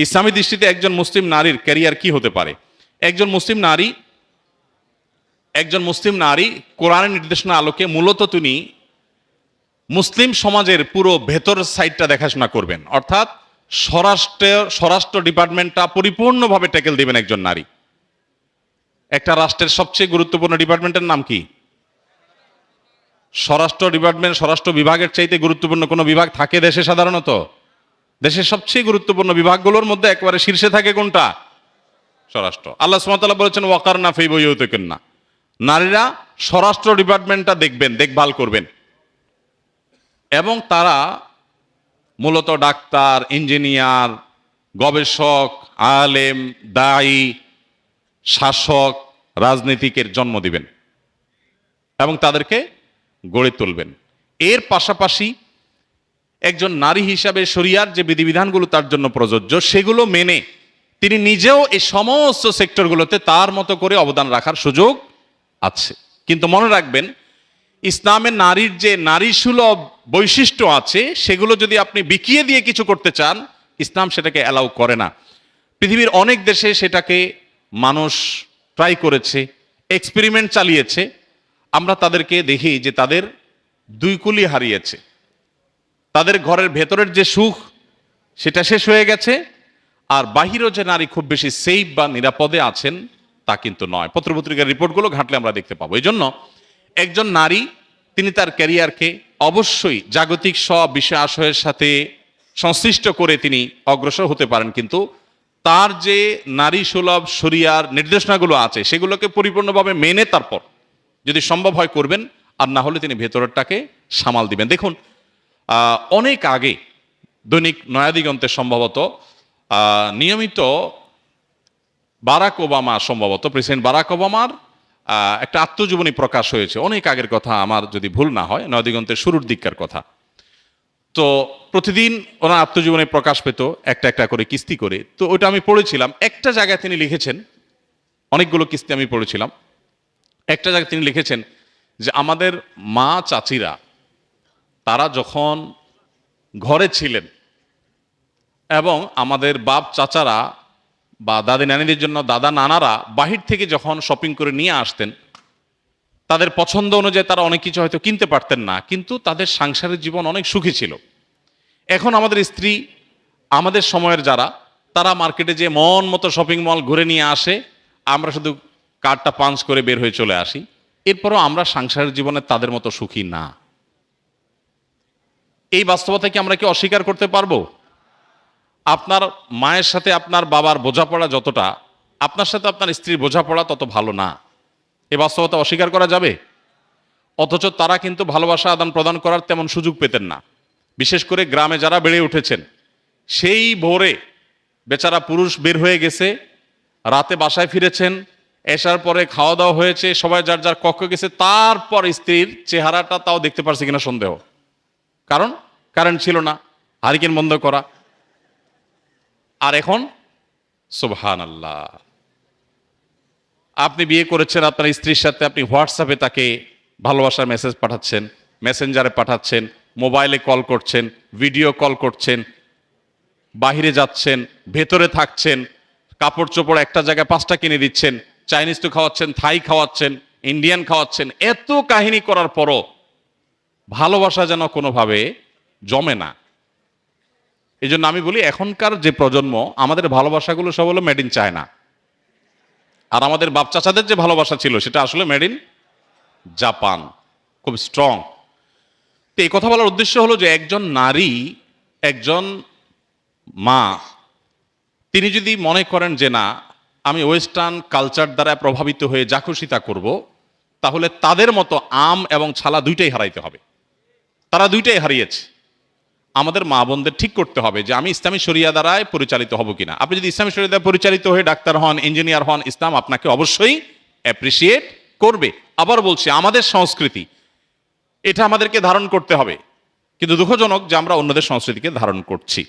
ইসলামী দৃষ্টিতে একজন মুসলিম নারীর ক্যারিয়ার কি হতে পারে? একজন মুসলিম নারী কোরআনের নির্দেশনা আলোকে মূলত তিনি মুসলিম সমাজের পুরো ভেতর সাইডটা দেখাশোনা করবেন, অর্থাৎ স্বরাষ্ট্র ডিপার্টমেন্টটা পরিপূর্ণভাবে ট্যাকেল দিবেন একজন নারী। একটা রাষ্ট্রের সবচেয়ে গুরুত্বপূর্ণ ডিপার্টমেন্টের নাম কি? স্বরাষ্ট্র ডিপার্টমেন্ট। স্বরাষ্ট্র বিভাগের চাইতে গুরুত্বপূর্ণ কোনো বিভাগ থাকে দেশে? সাধারণত দেশের সবচেয়ে গুরুত্বপূর্ণ বিভাগগুলোর মধ্যে একেবারে শীর্ষে থাকে কোনটা? স্বরাষ্ট্র। আল্লাহ সুবহানাহু ওয়া তাআলা বলেছেন ওয়াকারনা ফি বুয়ুতিকুন্না, নারীরা স্বরাষ্ট্র ডিপার্টমেন্টটা দেখবেন, দেখভাল করবেন। এবং তারা মূলত ডাক্তার, ইঞ্জিনিয়ার, গবেষক, আলেম, দায়ী, শাসক, রাজনীতিকের জন্ম দিবেন এবং তাদেরকে গড়ে তুলবেন। এর পাশাপাশি একজন নারী হিসাবে শরিয়ার যে বিধিবিধানগুলো তার জন্য প্রযোজ্য সেগুলো মেনে তিনি নিজেও এই সমস্ত সেক্টরগুলোতে তার মতো করে অবদান রাখার সুযোগ আছে। কিন্তু মনে রাখবেন, ইসলামের নারীর যে নারী সুলভ বৈশিষ্ট্য আছে সেগুলো যদি আপনি বিকিয়ে দিয়ে কিছু করতে চান, ইসলাম সেটাকে অ্যালাউ করে না। পৃথিবীর অনেক দেশে সেটাকে মানুষ ট্রাই করেছে, এক্সপেরিমেন্ট চালিয়েছে। আমরা তাদেরকে দেখি যে তাদের দুই কুলি হারিয়েছে। তাদের ঘরের ভেতরের যে সুখ সেটা শেষ হয়ে গেছে, আর বাহিরেও যে নারী খুব বেশি সেফ বা নিরাপদে আছেন তা কিন্তু নয়। পত্রপত্রিকার রিপোর্টগুলো ঘাঁটলে আমরা দেখতে পাবো। এই জন্য একজন নারী তিনি তার ক্যারিয়ারকে অবশ্যই জাগতিক সব বিষয় আশয়ের সাথে সংশ্লিষ্ট করে তিনি অগ্রসর হতে পারেন, কিন্তু তার যে নারী সুলভ শরিয়ার নির্দেশনাগুলো আছে সেগুলোকে পরিপূর্ণভাবে মেনে তারপর যদি সম্ভব হয় করবেন, আর না হলে তিনি ভেতরেরটাকে সামাল দিবেন। দেখুন, অনেক আগে দৈনিক নয়াদিগন্তে সম্ভবত নিয়মিত বারাক ওবামা, সম্ভবত প্রেসিডেন্ট বারাক ওবামার একটা আত্মজীবনী প্রকাশ হয়েছে। অনেক আগের কথা, আমার যদি ভুল না হয়, নয়াদিগন্তের শুরুর দিককার কথা। তো প্রতিদিন ওনার আত্মজীবনী প্রকাশ পেত একটা একটা করে কিস্তি করে। তো ওইটা আমি পড়েছিলাম। একটা জায়গায় তিনি লিখেছেন, অনেকগুলো কিস্তি আমি পড়েছিলাম, একটা জায়গায় তিনি লিখেছেন যে আমাদের মা চাচিরা তারা যখন ঘরে ছিলেন এবং আমাদের বাপ চাচারা বা দাদি নানিদের জন্য দাদা নানারা বাহির থেকে যখন শপিং করে নিয়ে আসতেন, তাদের পছন্দ অনুযায়ী তারা অনেক কিছু হয়তো কিনতে পারতেন না, কিন্তু তাদের সাংসারিক জীবন অনেক সুখী ছিল। এখন আমাদের স্ত্রী, আমাদের সময়ের যারা, তারা মার্কেটে যে মন মতো শপিং মল ঘুরে নিয়ে আসে, আমরা শুধু কার্ডটা পাঞ্চ করে বের হয়ে চলে আসি। এরপরও আমরা সাংসারিক জীবনে তাদের মতো সুখী না। এই বাস্তবতা কি আমরা কি অস্বীকার করতে পারবো? আপনার মায়ের সাথে আপনার বাবার বোঝাপড়া যতটা, আপনার সাথে আপনার স্ত্রীর বোঝাপড়া তত ভালো না। এই বাস্তবতা অস্বীকার করা যাবে? অথচ তারা কিন্তু ভালোবাসা আদান প্রদান করার তেমন সুযোগ পেতেন না। বিশেষ করে গ্রামে যারা বেড়ে উঠেছেন, সেই ভোরে বেচারা পুরুষ বের হয়ে গেছে, রাতে বাসায় ফিরেছেন, এসার পরে খাওয়া দাওয়া হয়েছে, সবাই যার যার কক্ষে গেছে, তারপর স্ত্রীর চেহারাটা তাও দেখতে পারছে কিনা সন্দেহ। কারণ কারেন্ট ছিল না, হারিকেন বন্ধ করা। আর এখন সুবহানাল্লাহ, আপনি বিয়ে করেছেন, আপনার স্ত্রীর সাথে আপনি হোয়াটসঅ্যাপে তাকে ভালোবাসার মেসেজ পাঠাচ্ছেন, মেসেঞ্জারে পাঠাচ্ছেন, মোবাইলে কল করছেন, ভিডিও কল করছেন, বাহিরে যাচ্ছেন, ভেতরে থাকছেন, কাপড় চোপড় একটা জায়গায় 5টা কিনে দিচ্ছেন, চাইনিজ তো খাওয়াচ্ছেন, থাই খাওয়াচ্ছেন, ইন্ডিয়ান খাওয়াচ্ছেন। এত কাহিনী করার পরও ভালোবাসা যেন কোনোভাবে জমে না। এই জন্য আমি বলি, এখনকার যে প্রজন্ম, আমাদের ভালোবাসাগুলো সব হলো মেড ইন চায়না, আর আমাদের বাপ চাচাদের যে ভালোবাসা ছিল সেটা আসলে মেড ইন জাপান, খুব স্ট্রং। তো এই কথা বলার উদ্দেশ্য হলো যে একজন নারী, একজন মা, তিনি যদি মনে করেন যে না, আমি ওয়েস্টার্ন কালচার দ্বারা প্রভাবিত হয়ে যা খুশি তা করবো, তাহলে তাদের মতো আম এবং ছালা দুইটাই হারাইতে হবে। তারা দুইটাই হারিয়েছে। আমাদের মা বোনদের ঠিক করতে হবে যে আমি ইসলামী শরিয়া দ্বারায় পরিচালিত হব কিনা। আপনি যদি ইসলামী শরিয়া দ্বারা পরিচালিত হয়ে ডাক্তার হন, ইঞ্জিনিয়ার হন, ইসলাম আপনাকে অবশ্যই অ্যাপ্রিসিয়েট করবে। আবার বলছি, আমাদের সংস্কৃতি এটা আমাদেরকে ধারণ করতে হবে, কিন্তু দুঃখজনক যে আমরা অন্যদের সংস্কৃতিকে ধারণ করছি।